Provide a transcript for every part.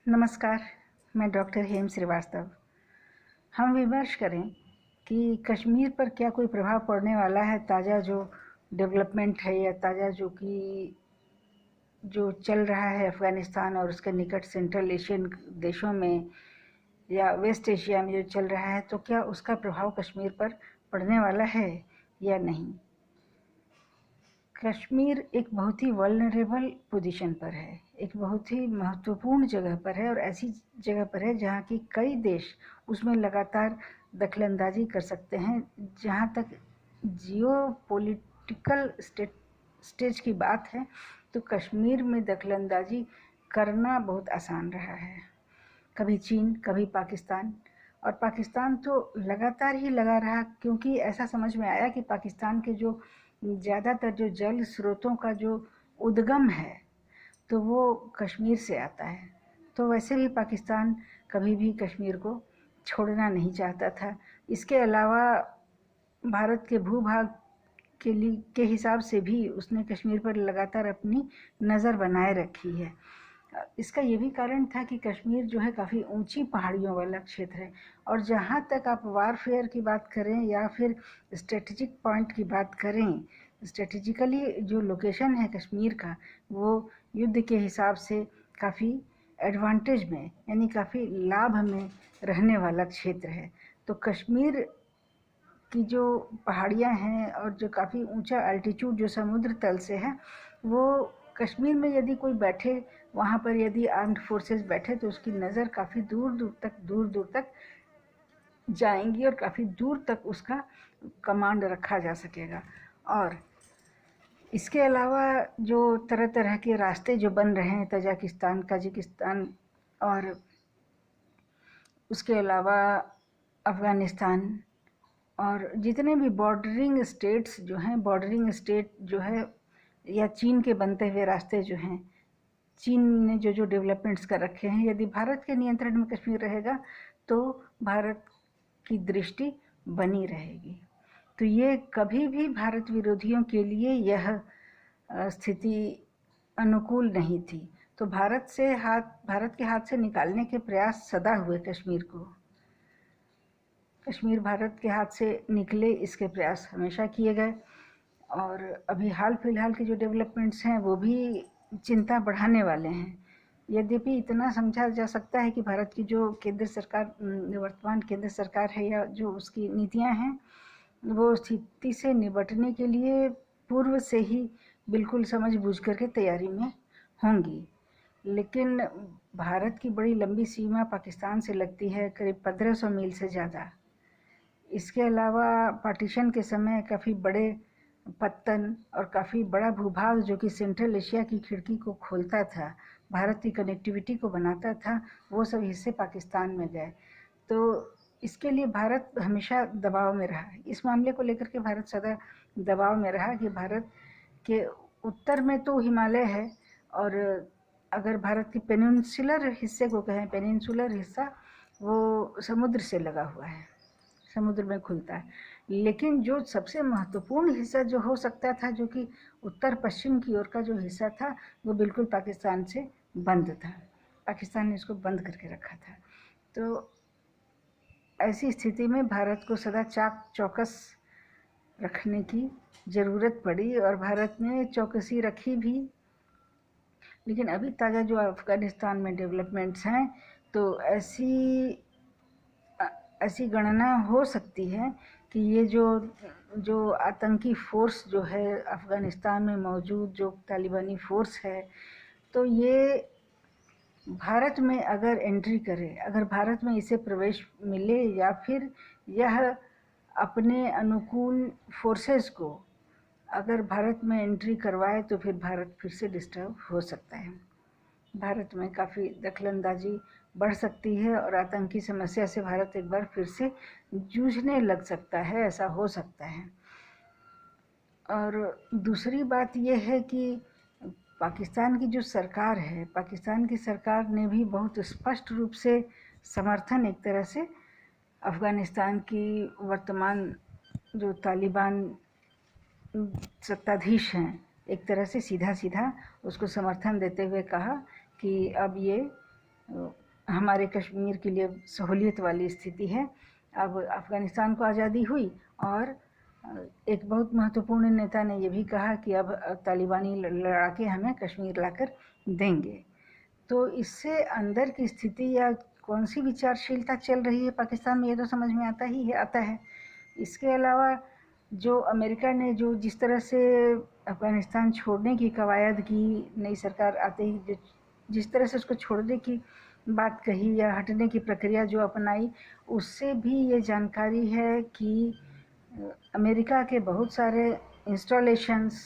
नमस्कार, मैं डॉक्टर हेम श्रीवास्तव। हम विमर्श करें कि कश्मीर पर क्या कोई प्रभाव पड़ने वाला है। ताज़ा जो डेवलपमेंट है या ताज़ा जो चल रहा है अफ़गानिस्तान और उसके निकट सेंट्रल एशियन देशों में या वेस्ट एशिया में जो चल रहा है, तो क्या उसका प्रभाव कश्मीर पर पड़ने वाला है या नहीं। कश्मीर एक बहुत ही वल्नरेबल पोजीशन पर है, एक बहुत ही महत्वपूर्ण जगह पर है और ऐसी जगह पर है जहाँ की कई देश उसमें लगातार दखलंदाजी कर सकते हैं। जहाँ तक जियो पॉलिटिकल स्टेज की बात है तो कश्मीर में दखलंदाजी करना बहुत आसान रहा है। कभी चीन, कभी पाकिस्तान, और पाकिस्तान तो लगातार ही लगा रहा, क्योंकि ऐसा समझ में आया कि पाकिस्तान के जो ज़्यादातर जो जल स्रोतों का जो उद्गम है तो वो कश्मीर से आता है। तो वैसे भी पाकिस्तान कभी भी कश्मीर को छोड़ना नहीं चाहता था। इसके अलावा भारत के भूभाग के हिसाब से भी उसने कश्मीर पर लगातार अपनी नज़र बनाए रखी है। इसका ये भी कारण था कि कश्मीर जो है काफ़ी ऊंची पहाड़ियों वाला क्षेत्र है, और जहाँ तक आप वारफेयर की बात करें या फिर स्ट्रेटजिक पॉइंट की बात करें, स्ट्रेटजिकली जो लोकेशन है कश्मीर का, वो युद्ध के हिसाब से काफ़ी एडवांटेज में, यानी काफ़ी लाभ में रहने वाला क्षेत्र है। तो कश्मीर की जो पहाड़ियाँ हैं और जो काफ़ी ऊंचा अल्टीट्यूड जो समुद्र तल से है, वो कश्मीर में यदि कोई बैठे, वहाँ पर यदि आर्म्ड फोर्सेस बैठे तो उसकी नज़र काफ़ी दूर दूर तक जाएंगी और काफ़ी दूर तक उसका कमांड रखा जा सकेगा। और इसके अलावा जो तरह तरह के रास्ते जो बन रहे हैं, तजाकिस्तान, कजाकिस्तान और उसके अलावा अफ़गानिस्तान और जितने भी बॉर्डरिंग स्टेट्स जो हैं, बॉर्डरिंग स्टेट जो है, या चीन के बनते हुए रास्ते जो हैं, चीन ने जो डेवलपमेंट्स कर रखे हैं, यदि भारत के नियंत्रण में कश्मीर रहेगा तो भारत की दृष्टि बनी रहेगी। तो ये कभी भी भारत विरोधियों के लिए यह स्थिति अनुकूल नहीं थी। तो भारत के हाथ से निकालने के प्रयास सदा हुए कश्मीर को। कश्मीर भारत के हाथ से निकले, इसके प्रयास हमेशा किए गए। और अभी हाल फिलहाल के जो डेवलपमेंट्स हैं वो भी चिंता बढ़ाने वाले हैं। यद्यपि इतना समझा जा सकता है कि भारत की जो केंद्र सरकार, वर्तमान केंद्र सरकार है, या जो उसकी नीतियां हैं, वो स्थिति से निपटने के लिए पूर्व से ही बिल्कुल समझ बूझ करके तैयारी में होंगी। लेकिन भारत की बड़ी लंबी सीमा पाकिस्तान से लगती है, करीब 1500 मील से ज़्यादा। इसके अलावा पार्टीशन के समय काफ़ी बड़े पत्तन और काफ़ी बड़ा भूभाग जो कि सेंट्रल एशिया की खिड़की को खोलता था, भारत की कनेक्टिविटी को बनाता था, वो सब हिस्से पाकिस्तान में गए। तो इसके लिए भारत हमेशा दबाव में रहा। इस मामले को लेकर के भारत सदा दबाव में रहा कि भारत के उत्तर में तो हिमालय है, और अगर भारत की पेनिनसुलर हिस्से को कहें, पेनिनसुलर हिस्सा वो समुद्र से लगा हुआ है, समुद्र में खुलता है। लेकिन जो सबसे महत्वपूर्ण हिस्सा जो हो सकता था, जो कि उत्तर पश्चिम की ओर का जो हिस्सा था, वो बिल्कुल पाकिस्तान से बंद था। पाकिस्तान ने इसको बंद करके रखा था। तो ऐसी स्थिति में भारत को सदा चाक चौकस रखने की ज़रूरत पड़ी, और भारत ने चौकसी रखी भी। लेकिन अभी ताज़ा जो अफ़गानिस्तान में डेवलपमेंट्स हैं, तो ऐसी गणना हो सकती है कि ये जो आतंकी फोर्स जो है अफ़गानिस्तान में मौजूद, जो तालिबानी फोर्स है, तो ये भारत में अगर एंट्री करे, अगर भारत में इसे प्रवेश मिले, या फिर यह अपने अनुकूल फोर्सेस को अगर भारत में एंट्री करवाए, तो फिर भारत फिर से डिस्टर्ब हो सकता है। भारत में काफ़ी दखलंदाजी बढ़ सकती है और आतंकी समस्या से भारत एक बार फिर से जूझने लग सकता है, ऐसा हो सकता है। और दूसरी बात यह है कि पाकिस्तान की जो सरकार है, पाकिस्तान की सरकार ने भी बहुत स्पष्ट रूप से समर्थन एक तरह से अफ़गानिस्तान की वर्तमान जो तालिबान सत्ताधीश हैं, एक तरह से सीधा सीधा उसको समर्थन देते हुए कहा कि अब ये हमारे कश्मीर के लिए सहूलियत वाली स्थिति है। अब अफ़गानिस्तान को आज़ादी हुई और एक बहुत महत्वपूर्ण नेता ने ये भी कहा कि अब तालिबानी लड़ाके हमें कश्मीर लाकर देंगे। तो इससे अंदर की स्थिति या कौन सी विचारशीलता चल रही है पाकिस्तान में, ये तो समझ में आता है। इसके अलावा जो अमेरिका ने जो जिस तरह से अफ़गानिस्तान छोड़ने की कवायद की, नई सरकार आते ही जिस तरह से उसको छोड़ने की बात कही या हटने की प्रक्रिया जो अपनाई, उससे भी ये जानकारी है कि अमेरिका के बहुत सारे इंस्टॉलेशंस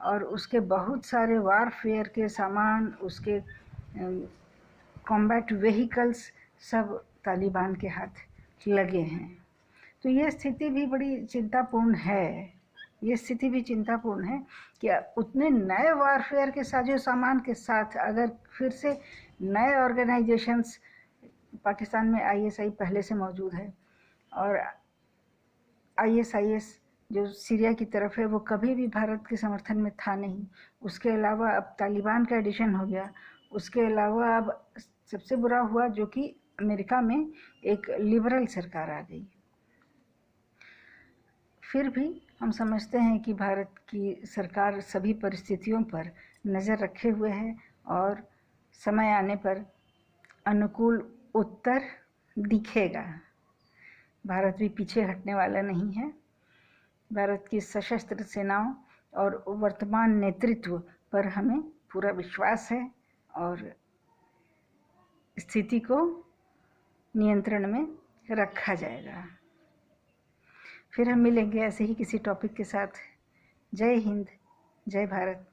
और उसके बहुत सारे वारफेयर के सामान, उसके कॉम्बैट व्हीकल्स सब तालिबान के हाथ लगे हैं। तो ये स्थिति भी बड़ी चिंतापूर्ण है। ये स्थिति भी चिंतापूर्ण है कि उतने नए वारफेयर के साजो सामान के साथ अगर फिर से नए ऑर्गेनाइजेशंस, पाकिस्तान में आईएसआई पहले से मौजूद है और आईएसआईएस जो सीरिया की तरफ है वो कभी भी भारत के समर्थन में था नहीं। उसके अलावा अब तालिबान का एडिशन हो गया। उसके अलावा अब सबसे बुरा हुआ जो कि अमेरिका में एक लिबरल सरकार आ गई। फिर भी हम समझते हैं कि भारत की सरकार सभी परिस्थितियों पर नज़र रखे हुए है और समय आने पर अनुकूल उत्तर दिखेगा। भारत भी पीछे हटने वाला नहीं है। भारत की सशस्त्र सेनाओं और वर्तमान नेतृत्व पर हमें पूरा विश्वास है और स्थिति को नियंत्रण में रखा जाएगा। फिर हम मिलेंगे ऐसे ही किसी टॉपिक के साथ। जय हिंद, जय भारत।